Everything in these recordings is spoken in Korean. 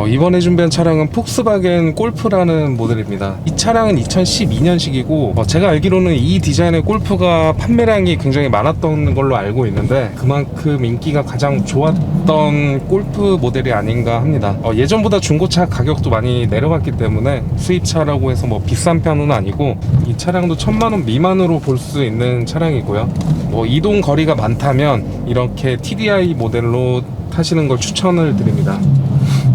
이번에 준비한 차량은 폭스바겐 골프라는 모델입니다. 이 차량은 2012년식이고 제가 알기로는 이 디자인의 골프가 판매량이 굉장히 많았던 걸로 알고 있는데 그만큼 인기가 가장 좋았던 골프 모델이 아닌가 합니다. 예전보다 중고차 가격도 많이 내려갔기 때문에 수입차라고 해서 비싼 편은 아니고 이 차량도 1000만원 미만으로 볼 수 있는 차량이고요. 이동 거리가 많다면 이렇게 TDI 모델로 타시는 걸 추천을 드립니다.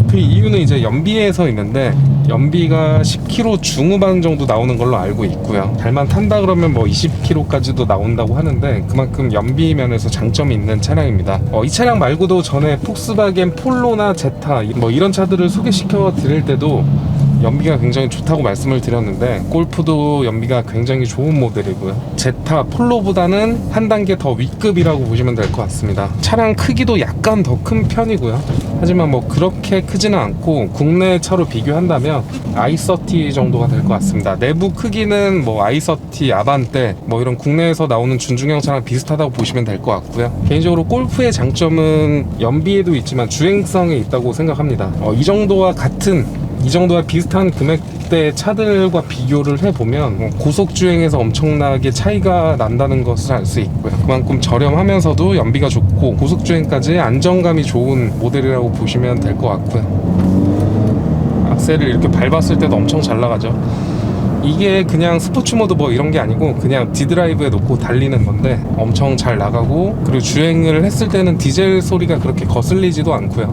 그 이유는 이제 연비에서 있는데 연비가 10km 중후반 정도 나오는 걸로 알고 있고요. 잘만 탄다 그러면 20km까지도 나온다고 하는데 그만큼 연비 면에서 장점이 있는 차량입니다. 이 차량 말고도 전에 폭스바겐 폴로나 제타 이런 차들을 소개시켜 드릴 때도 연비가 굉장히 좋다고 말씀을 드렸는데 골프도 연비가 굉장히 좋은 모델이고요. 제타, 폴로보다는 한 단계 더 윗급이라고 보시면 될 것 같습니다. 차량 크기도 약간 더 큰 편이고요. 하지만 그렇게 크지는 않고 국내 차로 비교한다면 i30 정도가 될 것 같습니다. 내부 크기는 i30, 아반떼 이런 국내에서 나오는 준중형 차랑 비슷하다고 보시면 될 것 같고요. 개인적으로 골프의 장점은 연비에도 있지만 주행성에 있다고 생각합니다. 이 정도와 비슷한 금액대 차들과 비교를 해보면 고속주행에서 엄청나게 차이가 난다는 것을 알 수 있고요. 그만큼 저렴하면서도 연비가 좋고 고속주행까지 안정감이 좋은 모델이라고 보시면 될 것 같고요. 악셀을 이렇게 밟았을 때도 엄청 잘 나가죠. 이게 그냥 스포츠 모드 이런 게 아니고 그냥 D드라이브에 놓고 달리는 건데 엄청 잘 나가고, 그리고 주행을 했을 때는 디젤 소리가 그렇게 거슬리지도 않고요.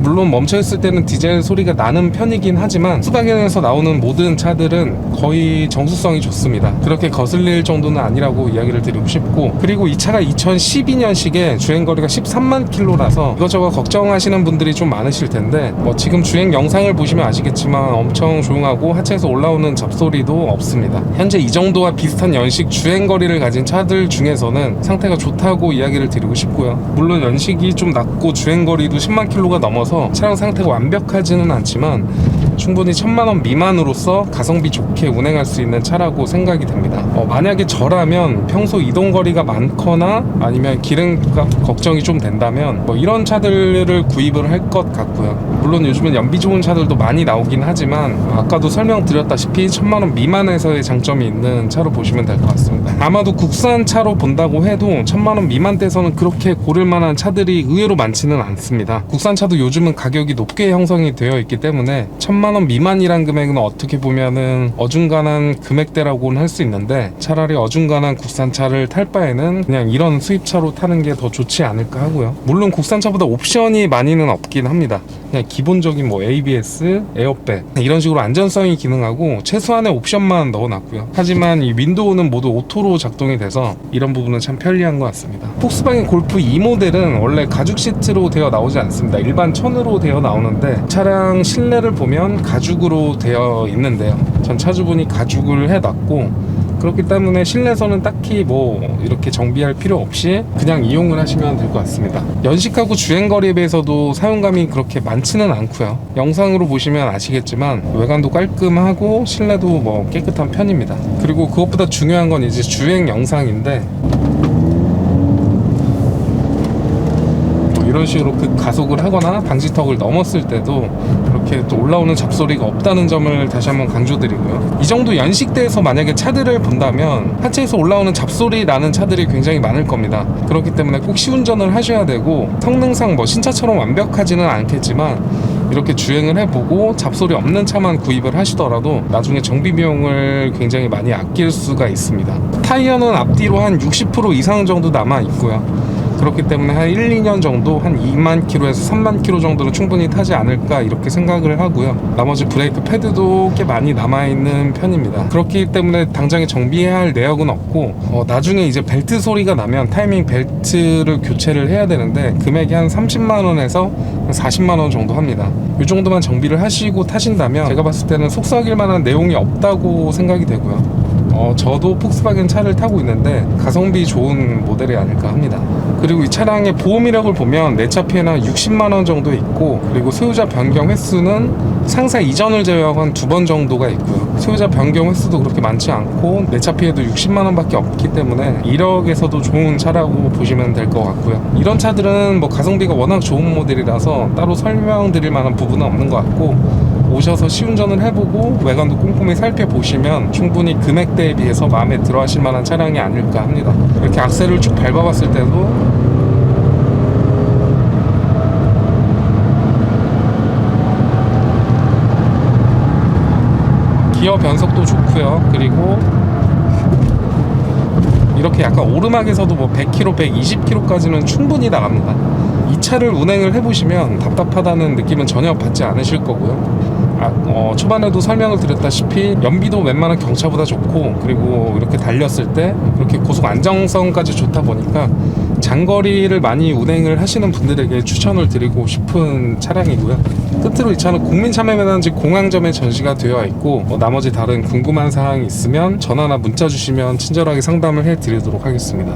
물론 멈춰있을 때는 디젤 소리가 나는 편이긴 하지만 폭스바겐에서 나오는 모든 차들은 거의 정수성이 좋습니다. 그렇게 거슬릴 정도는 아니라고 이야기를 드리고 싶고, 그리고 이 차가 2012년식에 주행거리가 13만 킬로라서 이것저것 걱정하시는 분들이 좀 많으실 텐데 지금 주행 영상을 보시면 아시겠지만 엄청 조용하고 하체에서 올라오는 잡소리도 없습니다. 현재 이 정도와 비슷한 연식 주행거리를 가진 차들 중에서는 상태가 좋다고 이야기를 드리고 싶고요. 물론 연식이 좀 낮고 주행거리도 10만 킬로가 넘어서 차량 상태가 완벽하지는 않지만 충분히 1000만원 미만으로서 가성비 좋게 운행할 수 있는 차라고 생각이 됩니다. 만약에 저라면 평소 이동거리가 많거나 아니면 기름값 걱정이 좀 된다면 이런 차들을 구입을 할 것 같고요. 물론 요즘은 연비 좋은 차들도 많이 나오긴 하지만 아까도 설명드렸다시피 1000만원 미만에서의 장점이 있는 차로 보시면 될 것 같습니다. 아마도 국산차로 본다고 해도 1000만원 미만대에서는 그렇게 고를 만한 차들이 의외로 많지는 않습니다. 국산차도 요즘은 가격이 높게 형성이 되어 있기 때문에 1000만원 미만이란 금액은 어떻게 보면은 어중간한 금액대라고는 할 수 있는데 차라리 어중간한 국산차를 탈 바에는 그냥 이런 수입차로 타는 게 더 좋지 않을까 하고요. 물론 국산차보다 옵션이 많이는 없긴 합니다. 그냥 기본적인 ABS, 에어백 이런 식으로 안전성이 기능하고 최소한의 옵션만 넣어놨고요. 하지만 이 윈도우는 모두 오토로 작동이 돼서 이런 부분은 참 편리한 것 같습니다. 폭스바겐 골프 2 모델은 원래 가죽 시트로 되어 나오지 않습니다. 일반 천으로 되어 나오는데 차량 실내를 보면 가죽으로 되어 있는데요. 전 차주분이 가죽을 해놨고 그렇기 때문에 실내에서는 딱히 이렇게 정비할 필요 없이 그냥 이용을 하시면 될 것 같습니다. 연식하고 주행거리에 비해서도 사용감이 그렇게 많지는 않고요. 영상으로 보시면 아시겠지만 외관도 깔끔하고 실내도 깨끗한 편입니다. 그리고 그것보다 중요한 건 이제 주행 영상인데 이런 식으로 가속을 하거나 방지턱을 넘었을 때도 그렇게 또 올라오는 잡소리가 없다는 점을 다시 한번 강조드리고요. 이 정도 연식대에서 만약에 차들을 본다면 하체에서 올라오는 잡소리 나는 차들이 굉장히 많을 겁니다. 그렇기 때문에 꼭 시운전을 하셔야 되고 성능상 신차처럼 완벽하지는 않겠지만 이렇게 주행을 해보고 잡소리 없는 차만 구입을 하시더라도 나중에 정비 비용을 굉장히 많이 아낄 수가 있습니다. 타이어는 앞뒤로 한 60% 이상 정도 남아 있고요. 그렇기 때문에 한 1, 2년 정도 한 2만 킬로에서 3만 킬로 정도는 충분히 타지 않을까 이렇게 생각을 하고요. 나머지 브레이크 패드도 꽤 많이 남아있는 편입니다. 그렇기 때문에 당장에 정비해야 할 내역은 없고 나중에 이제 벨트 소리가 나면 타이밍 벨트를 교체를 해야 되는데 금액이 한 30만원에서 40만원 정도 합니다. 이 정도만 정비를 하시고 타신다면 제가 봤을 때는 속삭일 만한 내용이 없다고 생각이 되고요. 저도 폭스바겐 차를 타고 있는데 가성비 좋은 모델이 아닐까 합니다. 그리고 이 차량의 보험 이력을 보면 내차 피해는 60만원 정도 있고, 그리고 소유자 변경 횟수는 상사 이전을 제외하고 한 2번 정도가 있고요. 소유자 변경 횟수도 그렇게 많지 않고 내차 피해도 60만 원밖에 없기 때문에 이력에서도 좋은 차라고 보시면 될 것 같고요. 이런 차들은 뭐 가성비가 워낙 좋은 모델이라서 따로 설명드릴 만한 부분은 없는 것 같고, 오셔서 시운전을 해보고 외관도 꼼꼼히 살펴보시면 충분히 금액대에 비해서 마음에 들어 하실 만한 차량이 아닐까 합니다. 이렇게 악셀을 쭉 밟아봤을 때도 기어 변속도 좋고요. 그리고 이렇게 약간 오르막에서도 뭐 100km, 120km까지는 충분히 나갑니다. 이 차를 운행을 해보시면 답답하다는 느낌은 전혀 받지 않으실 거고요. 초반에도 설명을 드렸다시피 연비도 웬만한 경차보다 좋고, 그리고 이렇게 달렸을 때 이렇게 고속 안정성까지 좋다 보니까 장거리를 많이 운행을 하시는 분들에게 추천을 드리고 싶은 차량이고요. 끝으로 이 차는 국민참여매단지 공항점에 전시가 되어 있고, 나머지 다른 궁금한 사항이 있으면 전화나 문자 주시면 친절하게 상담을 해드리도록 하겠습니다.